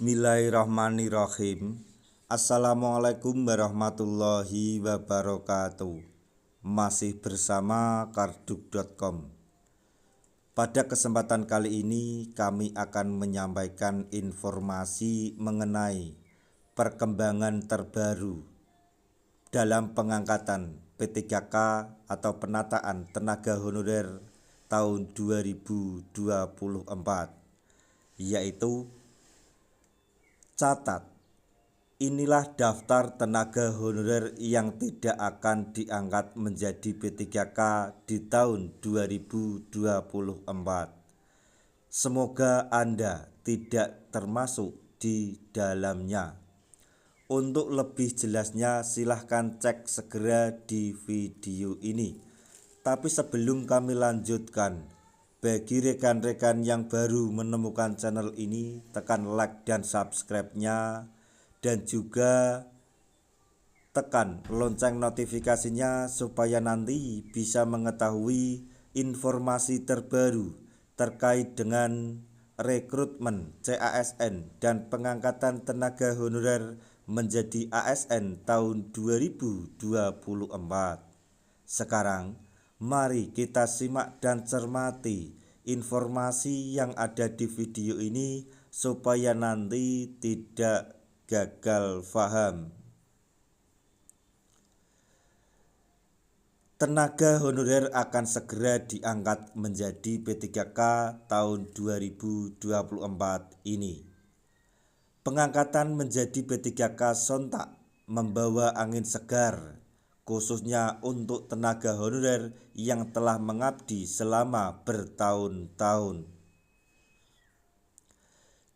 Bismillahirrahmanirrahim. Assalamualaikum warahmatullahi wabarakatuh. Masih bersama karduk.com. Pada kesempatan kali ini kami akan menyampaikan informasi mengenai perkembangan terbaru dalam pengangkatan P3K atau penataan tenaga honorer tahun 2024, yaitu catat, inilah daftar tenaga honorer yang tidak akan diangkat menjadi P3K di tahun 2024. Semoga Anda tidak termasuk di dalamnya. Untuk lebih jelasnya silahkan cek segera di video ini. Tapi sebelum kami lanjutkan, bagi rekan-rekan yang baru menemukan channel ini, tekan like dan subscribe-nya, dan juga tekan lonceng notifikasinya supaya nanti bisa mengetahui informasi terbaru terkait dengan rekrutmen CASN dan pengangkatan tenaga honorer menjadi ASN tahun 2024. Sekarang mari kita simak dan cermati informasi yang ada di video ini supaya nanti tidak gagal paham. Tenaga honorer akan segera diangkat menjadi P3K tahun 2024 ini. Pengangkatan menjadi P3K sontak membawa angin segar, khususnya untuk tenaga honorer yang telah mengabdi selama bertahun-tahun.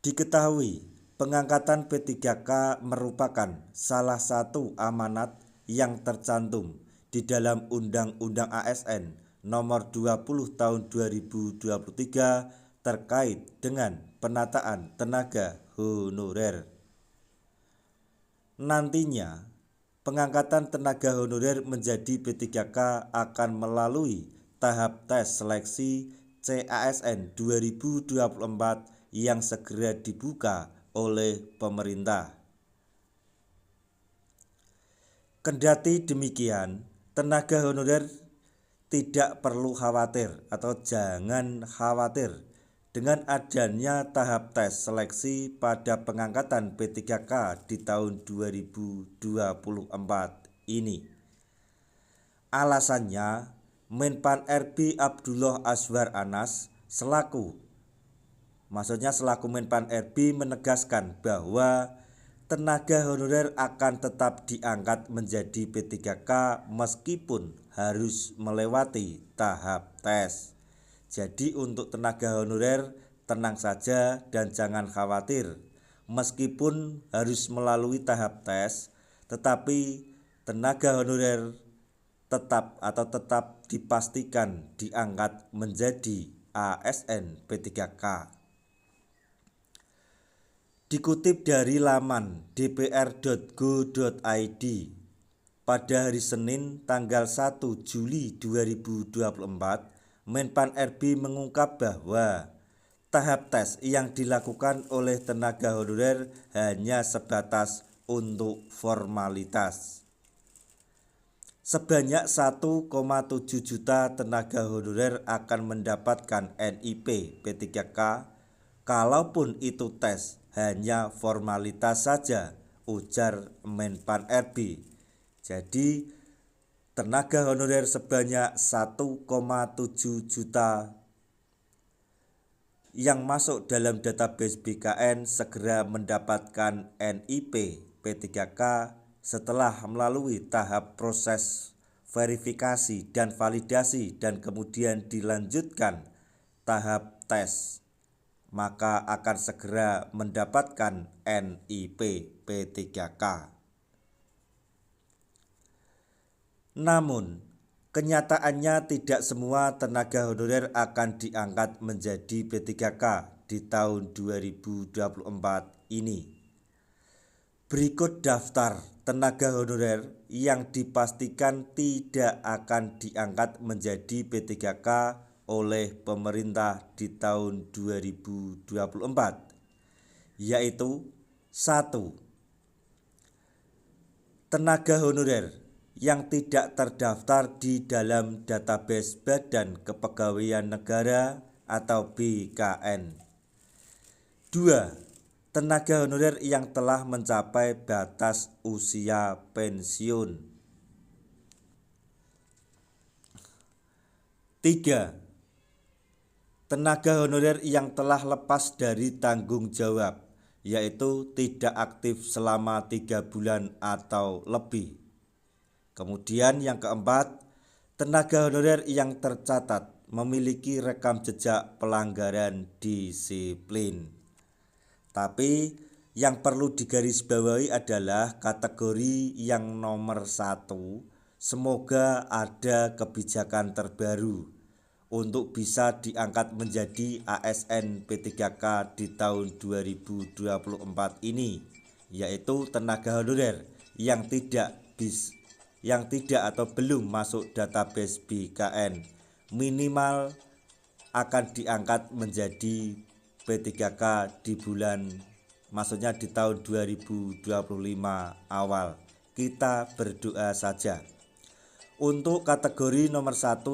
Diketahui, pengangkatan P3K merupakan salah satu amanat yang tercantum di dalam Undang-Undang ASN Nomor 20 Tahun 2023 terkait dengan penataan tenaga honorer. Nantinya, pengangkatan tenaga honorer menjadi P3K akan melalui tahap tes seleksi CASN 2024 yang segera dibuka oleh pemerintah. Kendati demikian, tenaga honorer tidak perlu khawatir atau jangan khawatir dengan adanya tahap tes seleksi pada pengangkatan P3K di tahun 2024 ini. Alasannya, Menpan RB Abdullah Azwar Anas selaku Menpan RB menegaskan bahwa tenaga honorer akan tetap diangkat menjadi P3K meskipun harus melewati tahap tes. Jadi untuk tenaga honorer tenang saja dan jangan khawatir. Meskipun harus melalui tahap tes, tetapi tenaga honorer tetap dipastikan diangkat menjadi ASN P3K. Dikutip dari laman dpr.go.id, pada hari Senin tanggal 1 Juli 2024, Menpan RB mengungkap bahwa tahap tes yang dilakukan oleh tenaga honorer hanya sebatas untuk formalitas. Sebanyak 1,7 juta tenaga honorer akan mendapatkan NIP P3K, kalaupun itu tes hanya formalitas saja, ujar Menpan RB. Jadi tenaga honorer sebanyak 1,7 juta yang masuk dalam database BKN segera mendapatkan NIP P3K setelah melalui tahap proses verifikasi dan validasi dan kemudian dilanjutkan tahap tes, maka akan segera mendapatkan NIP P3K. Namun, kenyataannya tidak semua tenaga honorer akan diangkat menjadi P3K di tahun 2024 ini. Berikut daftar tenaga honorer yang dipastikan tidak akan diangkat menjadi P3K oleh pemerintah di tahun 2024, yaitu 1. Tenaga honorer yang tidak terdaftar di dalam database Badan Kepegawaian Negara atau BKN. 2. Tenaga honorer yang telah mencapai batas usia pensiun. 3. Tenaga honorer yang telah lepas dari tanggung jawab, yaitu tidak aktif selama 3 bulan atau lebih. Kemudian yang keempat, tenaga honorer yang tercatat memiliki rekam jejak pelanggaran disiplin. Tapi yang perlu digarisbawahi adalah kategori yang nomor 1, semoga ada kebijakan terbaru untuk bisa diangkat menjadi ASN P3K di tahun 2024 ini, yaitu tenaga honorer yang tidak atau belum masuk database BKN minimal akan diangkat menjadi P3K di tahun 2025 awal. Kita berdoa saja. Untuk kategori nomor 1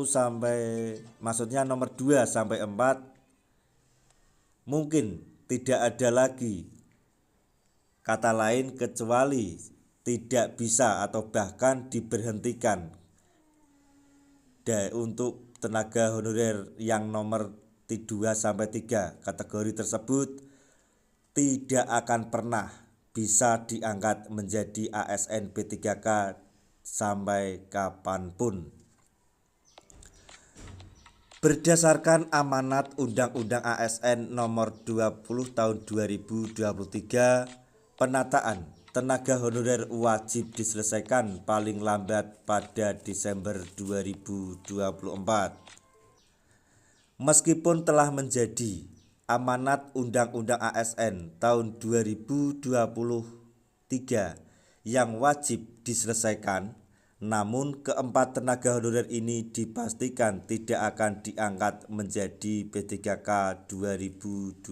nomor 2 sampai 4 mungkin tidak ada lagi kata lain kecuali tidak bisa atau bahkan diberhentikan. Dan untuk tenaga honorer yang nomor 2 sampai 3 kategori tersebut tidak akan pernah bisa diangkat menjadi ASN P3K sampai kapanpun. Berdasarkan amanat Undang-Undang ASN nomor 20 tahun 2023, penataan tenaga honorer wajib diselesaikan paling lambat pada Desember 2024. Meskipun telah menjadi amanat Undang-Undang ASN tahun 2023 yang wajib diselesaikan, namun keempat tenaga honorer ini dipastikan tidak akan diangkat menjadi P3K 2024.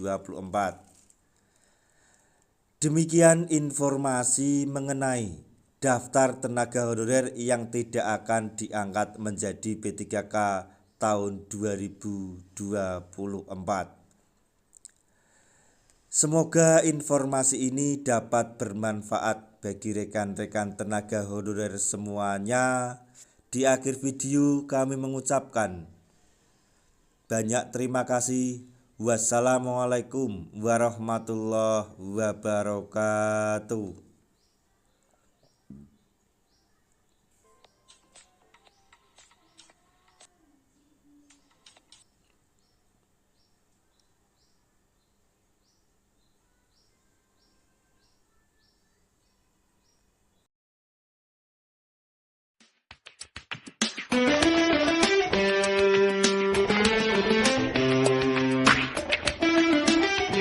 Demikian informasi mengenai daftar tenaga honorer yang tidak akan diangkat menjadi P3K tahun 2024. Semoga informasi ini dapat bermanfaat bagi rekan-rekan tenaga honorer semuanya. Di akhir video kami mengucapkan banyak terima kasih. Wassalamualaikum warahmatullahi wabarakatuh.